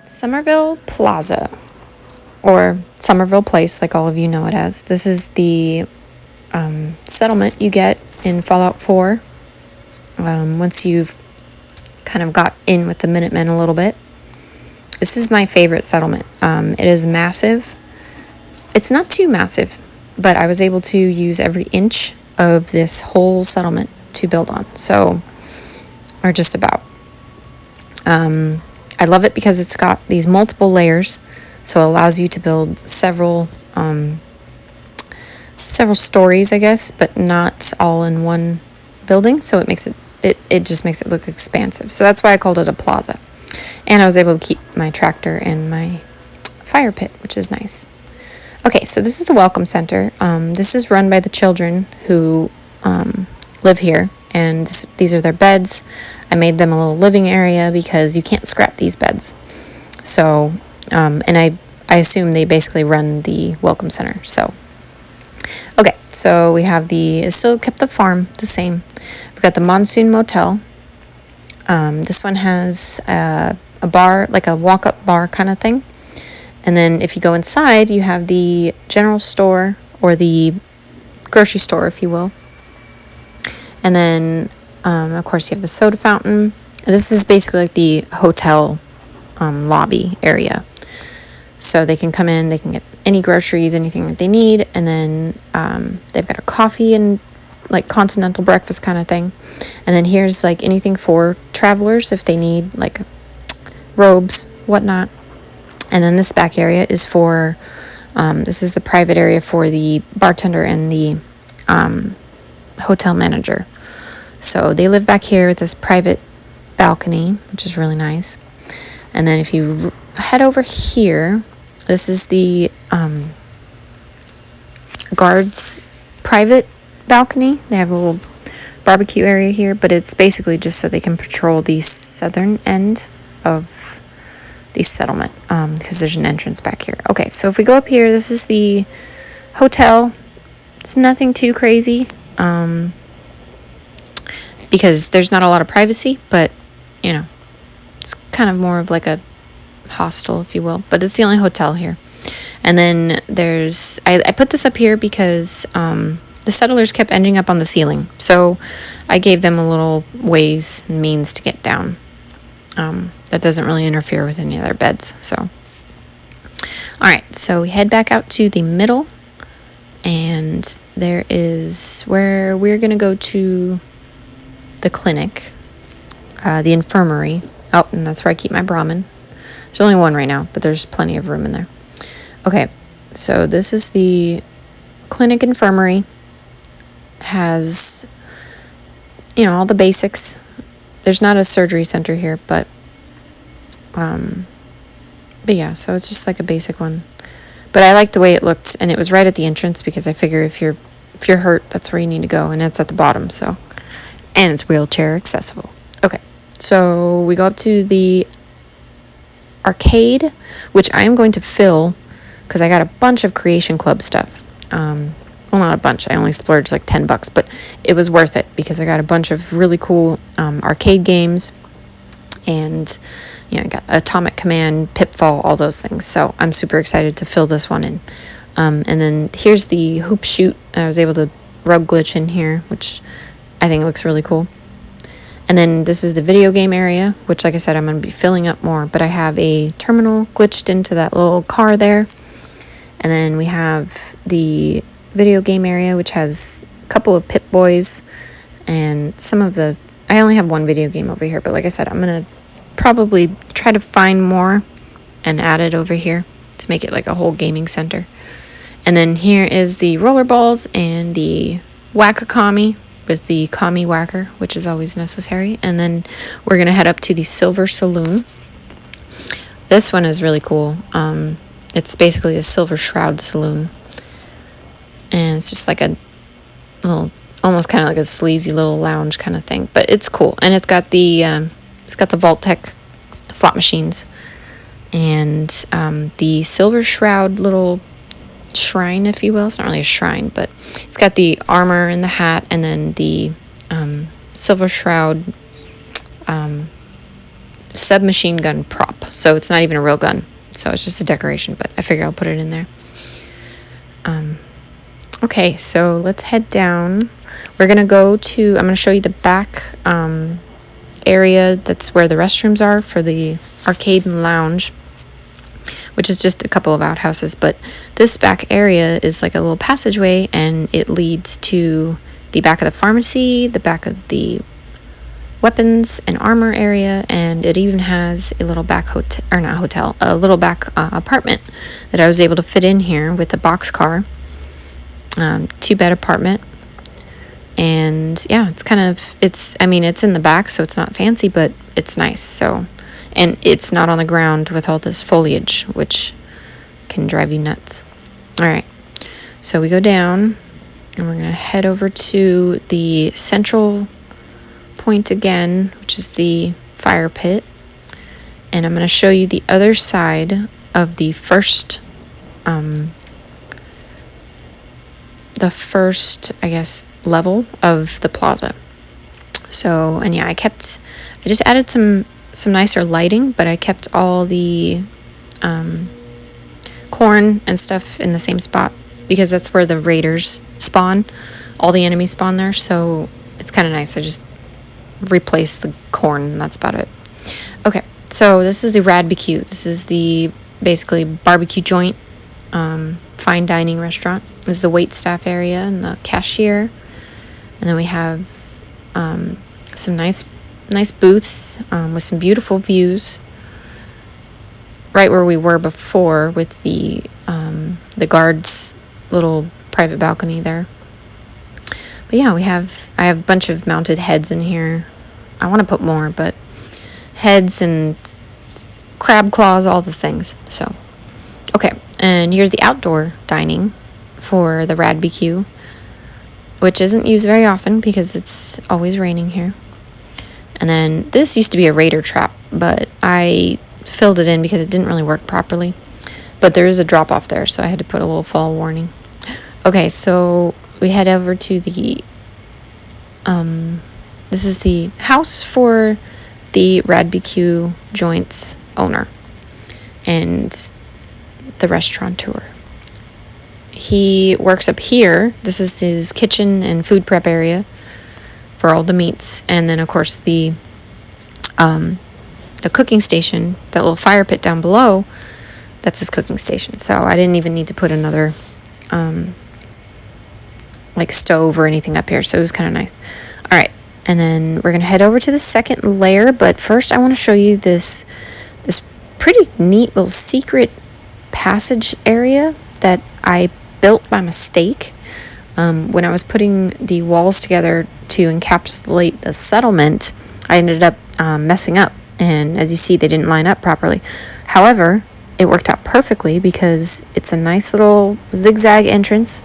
Somerville Plaza, or Somerville Place, like all of you know it as. This is the settlement you get in Fallout 4 once you've kind of got in with the Minutemen a little bit. This is my favorite settlement. It is massive. It's not too massive, but I was able to use every inch of this whole settlement to build on. So, or just about. I love it because it's got these multiple layers, so it allows you to build several stories, I guess, but not all in one building. So it makes it just makes it look expansive. So that's why I called it a plaza. And I was able to keep my tractor and my fire pit, which is nice. Okay, so this is the Welcome Center. This is run by the children who live here, and these are their beds. I made them a little living area because you can't scrap these beds. So, and I assume they basically run the Welcome Center. So, okay, so we have still kept the farm the same. We've got the Monsoon Motel. This one has a bar, like a walk-up bar kind of thing. And then if you go inside, you have the general store, or the grocery store, if you will. And then, of course, you have the soda fountain. This is basically like the hotel lobby area. So they can come in, they can get any groceries, anything that they need. And then they've got a coffee and like continental breakfast kind of thing. And then here's like anything for travelers if they need like robes, whatnot. And then this back area is for, this is the private area for the bartender and the hotel manager. So they live back here with this private balcony, which is really nice. And then if you head over here, this is the guards' private balcony. They have a little barbecue area here, but it's basically just so they can patrol the southern end of the settlement, because there's an entrance back here. Okay, so if we go up here, this is the hotel. It's nothing too crazy, because there's not a lot of privacy, but you know, it's kind of more of like a hostel, if you will, but it's the only hotel here. And then there's, I put this up here because the settlers kept ending up on the ceiling, so I gave them a little ways and means to get down. That doesn't really interfere with any of their beds. So, alright, so we head back out to the middle, and there is where we're going to go to the clinic, the infirmary. Oh, and that's where I keep my Brahmin. There's only one right now, but there's plenty of room in there. Okay, so this is the clinic infirmary. Has, you know, all the basics. There's not a surgery center here, but yeah, so it's just like a basic one. But I like the way it looked, and it was right at the entrance because I figure if you're hurt, that's where you need to go, and it's at the bottom. So, and it's wheelchair accessible. Okay, so we go up to the arcade, which I am going to fill because I got a bunch of Creation Club stuff. Well, not a bunch. I only splurged like $10, but it was worth it because I got a bunch of really cool arcade games, and you know, I got Atomic Command, Pitfall, all those things. So I'm super excited to fill this one in. And then here's the hoop shoot. I was able to rug glitch in here, which I think looks really cool. And then this is the video game area, which, like I said, I'm going to be filling up more. But I have a terminal glitched into that little car there. And then we have the video game area, which has a couple of Pip Boys and some of the... I only have one video game over here, but like I said, I'm going to probably try to find more and add it over here to make it like a whole gaming center. And then here is the rollerballs and the Whack-A-Commie with the Commie Whacker, which is always necessary. And then we're going to head up to the Silver Saloon. This one is really cool. It's basically a Silver Shroud saloon. And it's just like a little, almost kind of like a sleazy little lounge kind of thing. But it's cool. And it's got the Vault-Tec slot machines. And the Silver Shroud little shrine, if you will. It's not really a shrine, but it's got the armor and the hat, and then the Silver Shroud submachine gun prop. So it's not even a real gun. So it's just a decoration, but I figure I'll put it in there. Okay, so let's head down. We're going to go to, I'm going to show you the back area. That's where the restrooms are for the arcade and lounge, which is just a couple of outhouses. But this back area is like a little passageway, and it leads to the back of the pharmacy, the back of the weapons and armor area, and it even has a little back a little back apartment that I was able to fit in here with a boxcar, 2-bed apartment. And yeah, it's in the back, so it's not fancy, but it's nice. So, and it's not on the ground with all this foliage, which can drive you nuts. All right, so we go down, and we're gonna head over to the central point again, which is the fire pit. And I'm gonna show you the other side of the first, I guess, level of the plaza. So, and yeah, I just added some nicer lighting, but I kept all the corn and stuff in the same spot because that's where the raiders spawn. All the enemies spawn there, so it's kind of nice. I just replaced the corn, and that's about it. Okay, so this is the Radbq. This is the basically barbecue joint, fine dining restaurant. This is the wait staff area and the cashier. And then we have some nice booths with some beautiful views. Right where we were before with the guards' little private balcony there. But yeah, I have a bunch of mounted heads in here. I want to put more, but heads and crab claws, all the things. So, okay, and here's the outdoor dining for the Radbq, which isn't used very often because it's always raining here. And then this used to be a raider trap, but I filled it in because it didn't really work properly. But there is a drop off there, so I had to put a little fall warning. Okay, so we head over to the this is the house for the Radbq joints owner and the restaurateur. He works up here. This is his kitchen and food prep area for all the meats. And then, of course, the cooking station, that little fire pit down below, that's his cooking station. So I didn't even need to put another, stove or anything up here. So it was kind of nice. All right. And then we're going to head over to the second layer. But first, I want to show you this pretty neat little secret passage area that I built by mistake. When I was putting the walls together to encapsulate the settlement, I ended up messing up, and as you see, they didn't line up properly. However, it worked out perfectly because it's a nice little zigzag entrance,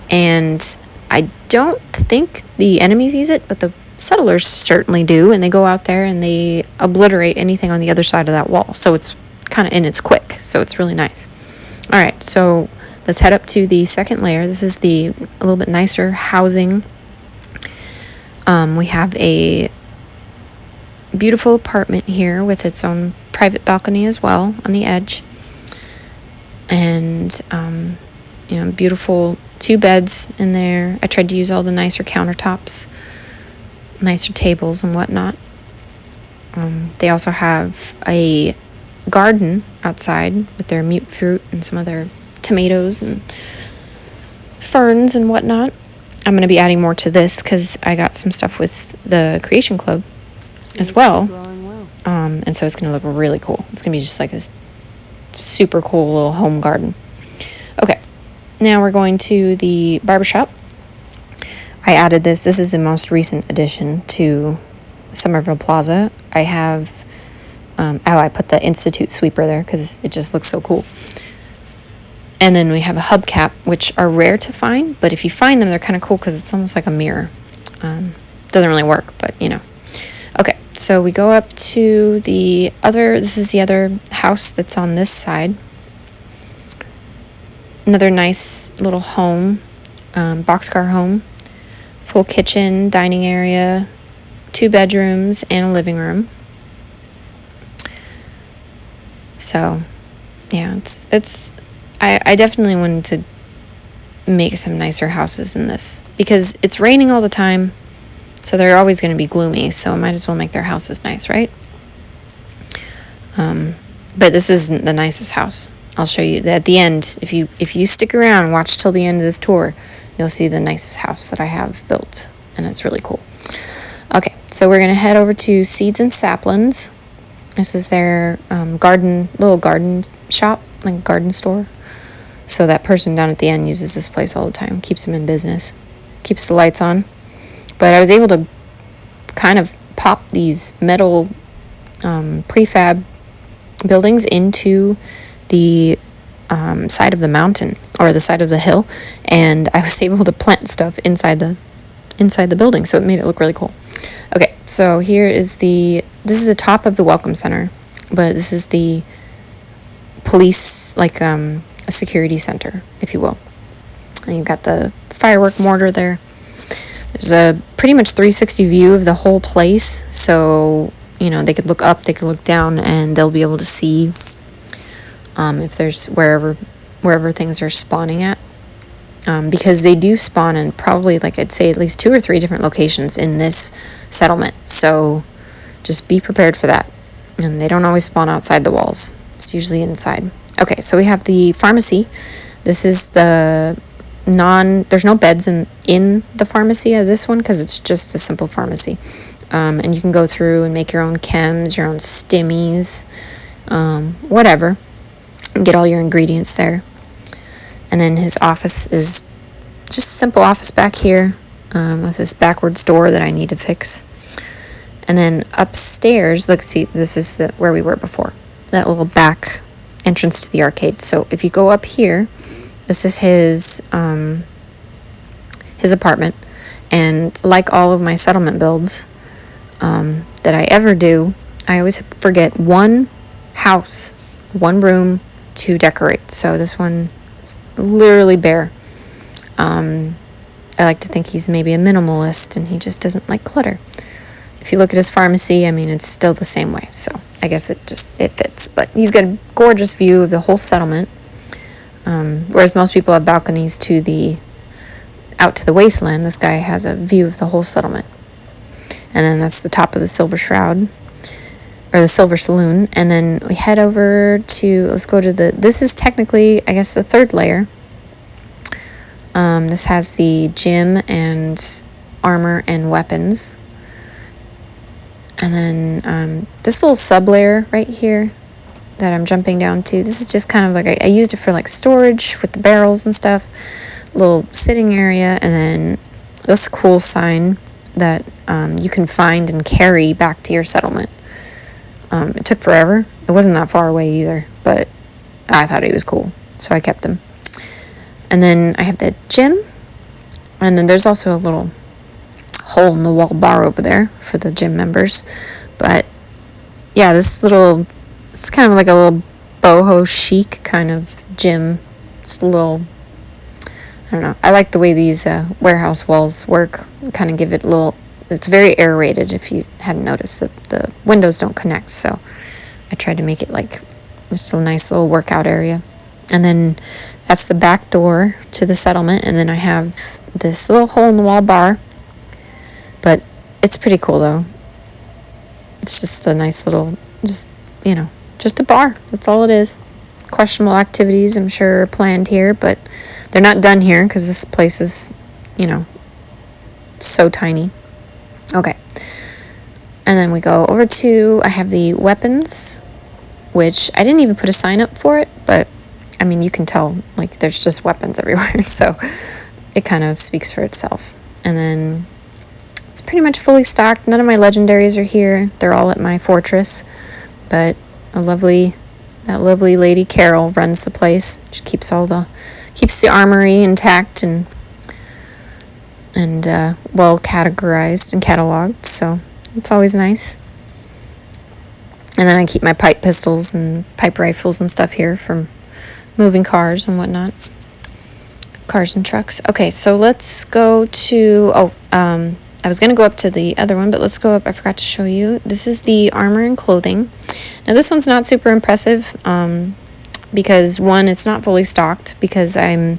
and I don't think the enemies use it, but the settlers certainly do, and they go out there and they obliterate anything on the other side of that wall. So it's it's quick, so it's really nice. All right, so let's head up to the second layer. This is a little bit nicer housing. We have a beautiful apartment here with its own private balcony as well on the edge. And, beautiful 2 beds in there. I tried to use all the nicer countertops, nicer tables and whatnot. They also have a garden outside with their mute fruit and some of their tomatoes and ferns and whatnot. I'm going to be adding more to this because I got some stuff with the Creation Club as well. And so it's going to look really cool. It's going to be just like a super cool little home garden. Okay, now we're going to the barbershop. I added this. This is the most recent addition to Somerville Plaza. I have, I put the Institute sweeper there because it just looks so cool. And then we have a hubcap, which are rare to find, but if you find them, they're kind of cool because it's almost like a mirror. Doesn't really work, but Okay, so we go up to this is the other house that's on this side. Another nice little home, boxcar home, full kitchen, dining area, 2 bedrooms, and a living room. So, yeah, I definitely wanted to make some nicer houses in this because it's raining all the time, so they're always going to be gloomy, so I might as well make their houses nice, right? But this isn't the nicest house. I'll show you at the end. If you stick around and watch till the end of this tour, you'll see the nicest house that I have built, and it's really cool. Okay, so we're going to head over to Seeds and Saplings. This is their little garden shop, like garden store. So that person down at the end uses this place all the time, keeps them in business, keeps the lights on. But I was able to kind of pop these metal prefab buildings into the side of the mountain or the side of the hill, and I was able to plant stuff inside the building, so it made it look really cool. Okay, so this is the top of the welcome center, but this is the police, like a security center, if you will. And you've got the firework mortar there. There's a pretty much 360 view of the whole place, so they could look up, they could look down, and they'll be able to see if there's wherever things are spawning at, because they do spawn in probably, like I'd say, at least 2 or 3 different locations in this settlement, so just be prepared for that. And they don't always spawn outside the walls, it's usually inside. Okay, so we have the pharmacy. This is there's no beds in the pharmacy of this one because it's just a simple pharmacy. And you can go through and make your own chems, your own stimmies, whatever, and get all your ingredients there. And then his office is just a simple office back here, with this backwards door that I need to fix. And then upstairs, look, see, this is where we were before, that little back entrance to the arcade. So if you go up here, this is his apartment, and like all of my settlement builds that I ever do, I always forget one house, one room to decorate. So this one is literally bare. I like to think he's maybe a minimalist and he just doesn't like clutter. If you look at his pharmacy, I mean, it's still the same way, so I guess it fits. But he's got a gorgeous view of the whole settlement, whereas most people have balconies out to the wasteland. This guy has a view of the whole settlement. And then that's the top of the Silver Shroud, or the Silver Saloon. And then we head over let's go to this is technically, I guess, the 3rd layer. This has the gym and armor and weapons. And then this little sub-layer right here that I'm jumping down to, this is just kind of like, I used it for like storage with the barrels and stuff, little sitting area, and then this cool sign that you can find and carry back to your settlement. It took forever. It wasn't that far away either, but I thought he was cool, so I kept him. And then I have the gym, and then there's also a little hole in the wall bar over there for the gym members. But yeah, it's kind of like a little boho chic kind of gym. It's a little, I don't know, I like the way these warehouse walls work, kind of give it it's very aerated, if you hadn't noticed that the windows don't connect, so I tried to make it like just a nice little workout area. And then that's the back door to the settlement, and then I have this little hole in the wall bar. But it's pretty cool, though. It's just a nice little, just a bar. That's all it is. Questionable activities, I'm sure, are planned here, but they're not done here because this place is, so tiny. Okay. And then we go over I have the weapons, which I didn't even put a sign up for it, but, I mean, you can tell, like, there's just weapons everywhere, so it kind of speaks for itself. And then it's pretty much fully stocked. None of my legendaries are here. They're all at my fortress. But that lovely lady Carol runs the place. She keeps the armory intact and well categorized and cataloged. So it's always nice. And then I keep my pipe pistols and pipe rifles and stuff here from moving cars and whatnot. Cars and trucks. Okay, so let's go to I was going to go up to the other one, but let's go up. I forgot to show you. This is the armor and clothing. Now, this one's not super impressive because, one, it's not fully stocked because I'm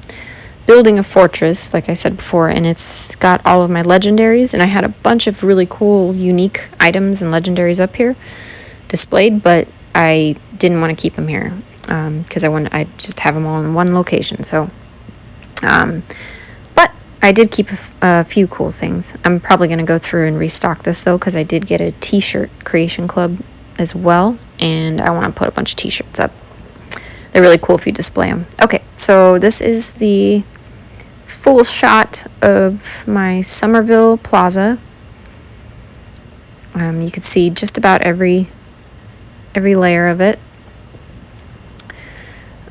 building a fortress, like I said before, and it's got all of my legendaries, and I had a bunch of really cool, unique items and legendaries up here displayed, but I didn't want to keep them here because I just have them all in one location. So, but I did keep a few cool things. I'm probably going to go through and restock this though, because I did get a t-shirt creation club as well, and I want to put a bunch of t-shirts up. They're really cool if you display them. Okay, so this is the full shot of my Somerville Plaza. You can see just about every layer of it.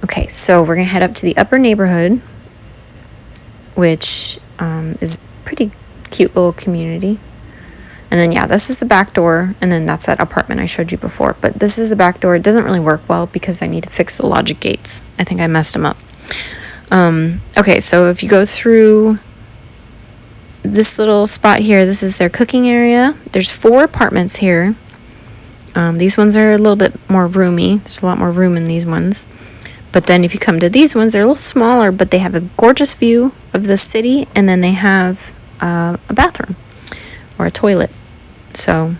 Okay, so we're going to head up to the upper neighborhood, which is a pretty cute little community. And then, yeah, this is the back door, and then that's that apartment I showed you before. But this is the back door. It doesn't really work well because I need to fix the logic gates. I think I messed them up. Okay, so if you go through this little spot here, this is their cooking area. There's 4 apartments here. These ones are a little bit more roomy. There's a lot more room in these ones. But then if you come to these ones, they're a little smaller, but they have a gorgeous view of the city, and then they have a bathroom or a toilet. So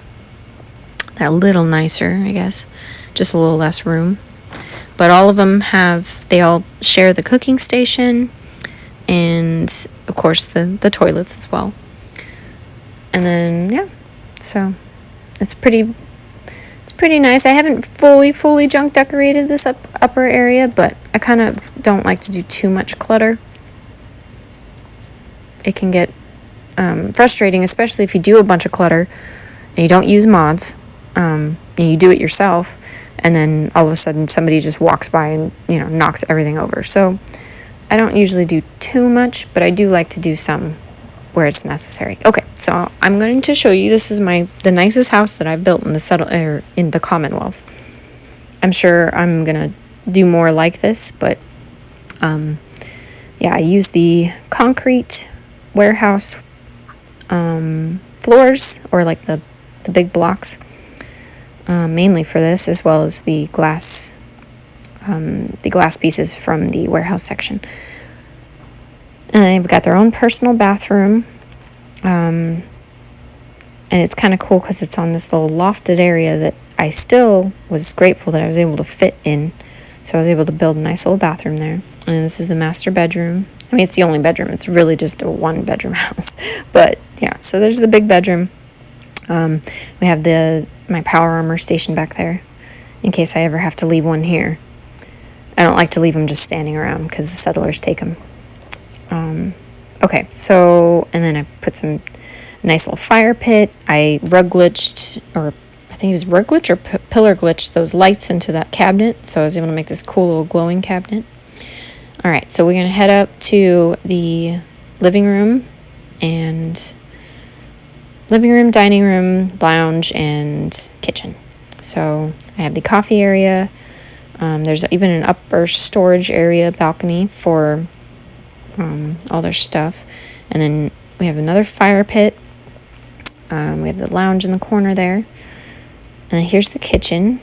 they're a little nicer, I guess. Just a little less room. But all of them they all share the cooking station and, of course, the toilets as well. And then, yeah, so it's pretty nice. I haven't fully junk decorated this upper area, but I kind of don't like to do too much clutter. It can get frustrating, especially if you do a bunch of clutter and you don't use mods, and you do it yourself, and then all of a sudden somebody just walks by and, knocks everything over. So I don't usually do too much, but I do like to do some where it's necessary. Okay, so I'm going to show you. This is the nicest house that I've built in the Commonwealth. I'm sure I'm gonna do more like this, but yeah, I use the concrete warehouse floors, or like the big blocks, mainly for this, as well as the glass pieces from the warehouse section. And they've got their own personal bathroom, and it's kind of cool because it's on this little lofted area that I still was grateful that I was able to fit in. So I was able to build a nice little bathroom there. And this is the master bedroom. I mean, it's the only bedroom. It's really just a 1-bedroom house. But yeah, so there's the big bedroom. We have my power armor station back there in case I ever have to leave one here. I don't like to leave them just standing around because the settlers take them. Okay, so, and then I put some nice little fire pit. I rug glitched, or I think it was rug glitch or pillar glitched those lights into that cabinet, so I was able to make this cool little glowing cabinet. All right, so we're going to head up to the living room, dining room, lounge, and kitchen. So I have the coffee area. There's even an upper storage area, balcony for all their stuff. And then we have another fire pit. We have the lounge in the corner there. And here's the kitchen.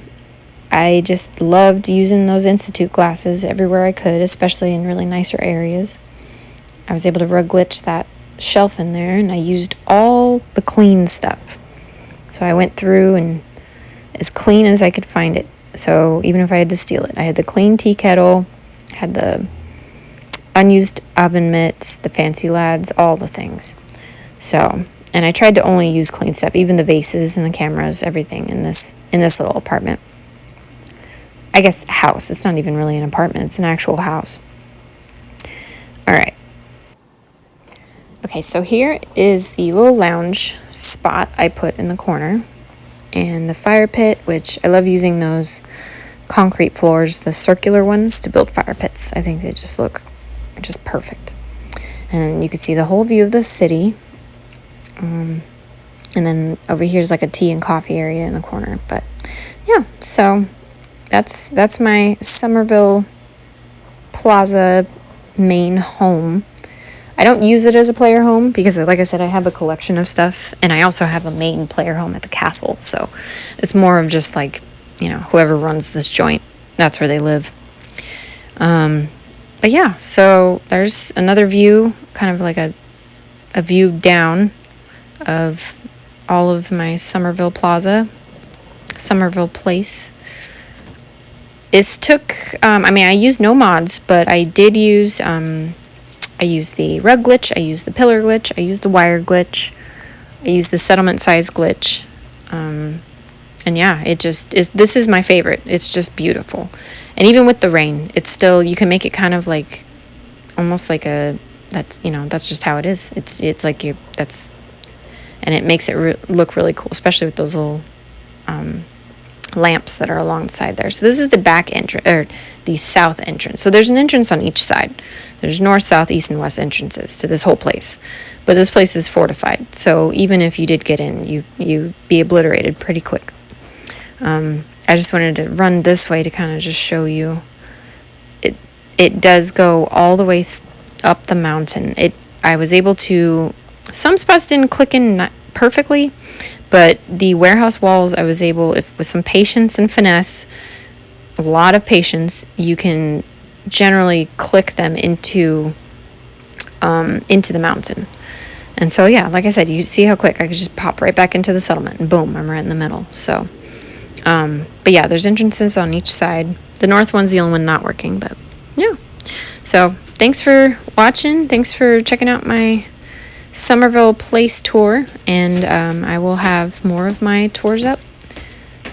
I just loved using those Institute glasses everywhere I could, especially in really nicer areas. I was able to rug glitch that shelf in there, and I used all the clean stuff. So I went through and as clean as I could find it. So even if I had to steal it, I had the clean tea kettle, had the unused oven mitts, the fancy lads, all the things. So, and I tried to only use clean stuff, even the vases and the cameras, everything in this little apartment. I guess house. It's not even really an apartment. It's an actual house. All right. Okay, so here is the little lounge spot I put in the corner. And the fire pit, which I love using those concrete floors, the circular ones, to build fire pits. I think they just look just perfect. And you can see the whole view of the city. And then over here is like a tea and coffee area in the corner. But yeah, so that's my Somerville Plaza main home. I don't use it as a player home because, like I said, I have a collection of stuff, and I also have a main player home at the castle. So it's more of just like, whoever runs this joint, that's where they live. But yeah, so there's another view, kind of like a view down of all of my Somerville Plaza, Somerville Place. This took, I used no mods, but I did use, I used the rug glitch, I used the pillar glitch, I used the wire glitch, I used the settlement size glitch. And yeah, it just is, this is my favorite. It's just beautiful. And even with the rain, it's still, you can make it kind of like, almost like that's just how it is. It's like and it makes it look really cool, especially with those little lamps that are alongside there. So this is the back entrance, or the south entrance. So there's an entrance on each side. There's north, south, east, and west entrances to this whole place. But this place is fortified. So even if you did get in, you'd be obliterated pretty quick. I just wanted to run this way to kind of just show you. It does go all the way up the mountain. I was able to, some spots didn't click in not perfectly, but the warehouse walls, I was able, with some patience and finesse, a lot of patience, you can generally click them into the mountain. And so, yeah, like I said, you see how quick I could just pop right back into the settlement, and boom, I'm right in the middle. So, but yeah, there's entrances on each side. The north one's the only one not working, but yeah. So, thanks for watching. Thanks for checking out my Somerville Place tour, and I will have more of my tours up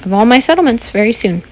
of all my settlements very soon.